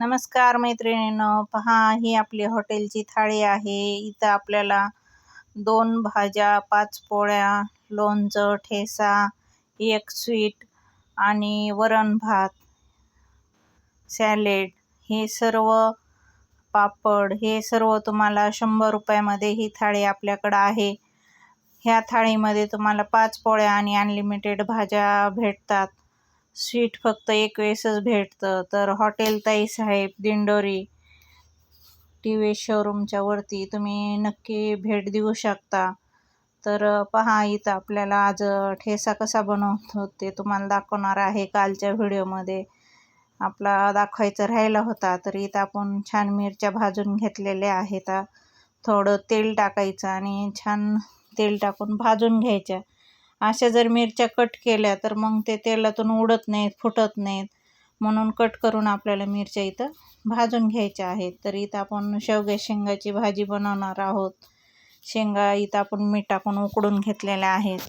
नमस्कार मैत्रिणींनो, पहा ही आपली हॉटेलची थाळी आहे. इथं आपल्याला 2 भाज्या, 5 पोळ्या, लोणचं, ठेचा, एक स्वीट आणि वरण भात, सॅलेड, हे सर्व पापड, हे सर्व तुम्हाला 100 रुपयामध्ये ही थाळी आपल्याकडं आहे. ह्या थाळीमध्ये तुम्हाला 5 पोळ्या आणि अनलिमिटेड भाज्या भेटतात. स्वीट फक्त एक वेळेसच भेटतं. तर हॉटेल ताईसाहेब दिंडोरी टी.व्ही. शोरूमच्या वरती तुम्ही नक्की भेट देऊ शकता. तर पहा इथं आपल्याला आज ठेचा कसा बनवतो ते तुम्हाला दाखवणार आहे. कालच्या व्हिडिओमध्ये आपला दाखवायचा राहिला होता. तर इथं आपण छान मिरच्या भाजून घेतलेल्या आहेत. थोडं तेल टाकायचं आणि छान तेल टाकून भाजून घ्यायच्या. अशा जर मिरच्या कट केल्या तर मग ते तेलातून उडत नाहीत, फुटत नाहीत, म्हणून कट करून आपल्याला मिरच्या इथं भाजून घ्यायच्या आहेत. तर इथं आपण शेवग्या शेंगाची भाजी बनवणार आहोत. शेंगा इथं आपण मीठ टाकून उकडून घेतलेल्या आहेत.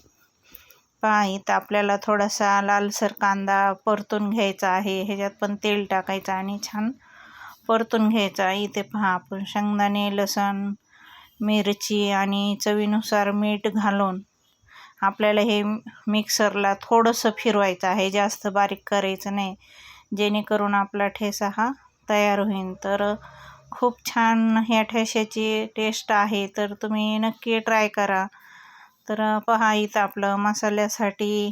पहा इथं आपल्याला थोडासा लालसर कांदा परतून घ्यायचा आहे. ह्याच्यात पण तेल टाकायचं आणि छान परतून घ्यायचा. इथे पहा आपण शेंगदाणे, लसूण, मिरची आणि चवीनुसार मीठ घालून आपल्याला हे मिक्सरला थोडंसं फिरवायचं आहे, जास्त बारीक करायचं नाही, जेणेकरून आपला ठेचा हा तयार होईल. तर खूप छान ह्या ठेच्याची टेस्ट आहे, तर तुम्ही नक्की ट्राय करा. तर पहा इथं आपलं मसाल्यासाठी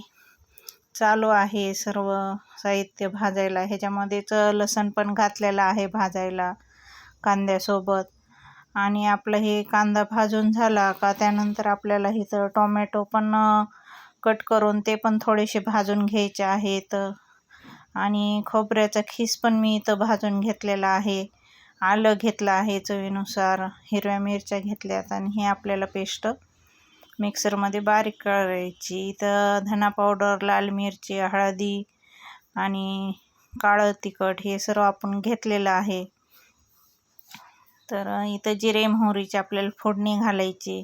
चालू आहे सर्व साहित्य भाजायला. ह्याच्यामध्येच लसूण पण घातलेला आहे भाजायला कांद्यासोबत. आणि आपलं हे कांदा भाजून झाला का त्यानंतर आपल्याला इथं टोमॅटो पण कट करून ते पण थोडेसे भाजून घ्यायचे आहेत. आणि खोबऱ्याचा खीस पण मी इथं भाजून घेतलेला आहे. आलं घेतलं आहे चवीनुसार, हिरव्या मिरच्या घेतल्यात आणि हे आपल्याला पेस्ट मिक्सरमध्ये बारीक करायची. इथं धना पावडर, लाल मिरची, हळदी आणि काळं तिखट हे सर्व आपण घेतलेलं आहे. तर इथं जिरे मोहरीची आपल्याला फोडणी घालायची.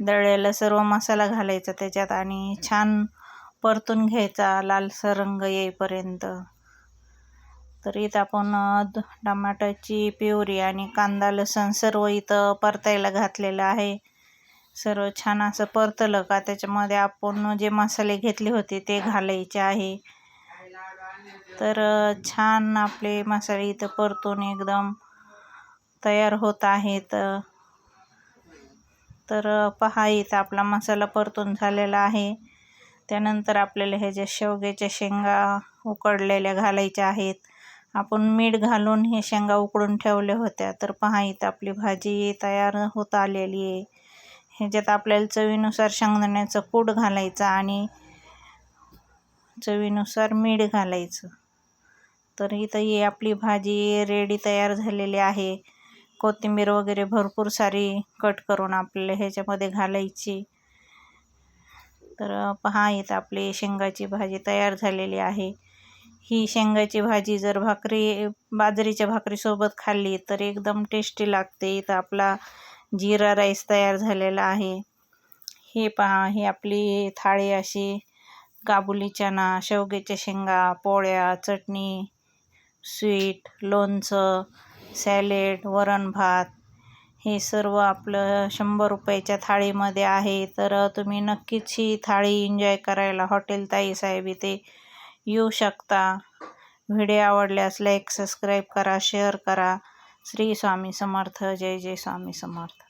दळलेला सर्व मसाला घालायचा त्याच्यात आणि छान परतून घ्यायचा लालसर रंग येईपर्यंत. तर इथं आपण टमाट्याची प्युरी आणि कांदा, लसूण सर्व इथं परतायला घातलेलं आहे. सर्व छान असं परतलं का त्याच्यामध्ये आपण जे मसाले घेतले होते ते घालायचे आहे. तर छान आपले मसाले इथं परतून एकदम तयार होत आहेत. तर पहा इथं आपला मसाला परतून झालेला आहे. त्यानंतर आपल्याला ह्याच्या शेवग्याच्या शेंगा उकडलेल्या घालायच्या आहेत. आपण मीठ घालून हे शेंगा उकडून ठेवल्या होत्या. तर पहा इथं आपली भाजी तयार होत आलेली आहे. ह्याच्यात आपल्याला चवीनुसार शेंगदाण्याचं कूट घालायचं आणि चवीनुसार मीठ घालायचं. तर इथं ही आपली भाजी रेडी तयार झालेली आहे. कोथिंबीर वगैरे भरपूर सारी कट करून आपल्याला ह्याच्यामध्ये घालायची. तर पहा इथं आपली शेंगाची भाजी तयार झालेली आहे. ही शेंगाची भाजी जर बाजरीच्या भाकरीसोबत खाल्ली तर एकदम टेस्टी लागते. इथं आपला जिरा राईस तयार झालेला आहे. हे पहा ही आपली थाळी अशी काबुली चना, शेवग्याच्या शेंगा, पोळ्या, चटणी, स्वीट, लोणचं, सॅलेड, वरण भात, हे सर्व आपलं 100 रुपयाच्या थाळीमध्ये आहे. तर तुम्ही नक्कीच ही थाळी एन्जॉय करायला हॉटेल ताईसाहेब इथे येऊ शकता. व्हिडिओ आवडल्यास लाईक, सबस्क्राईब करा, शेअर करा. श्री स्वामी समर्थ. जय जय स्वामी समर्थ.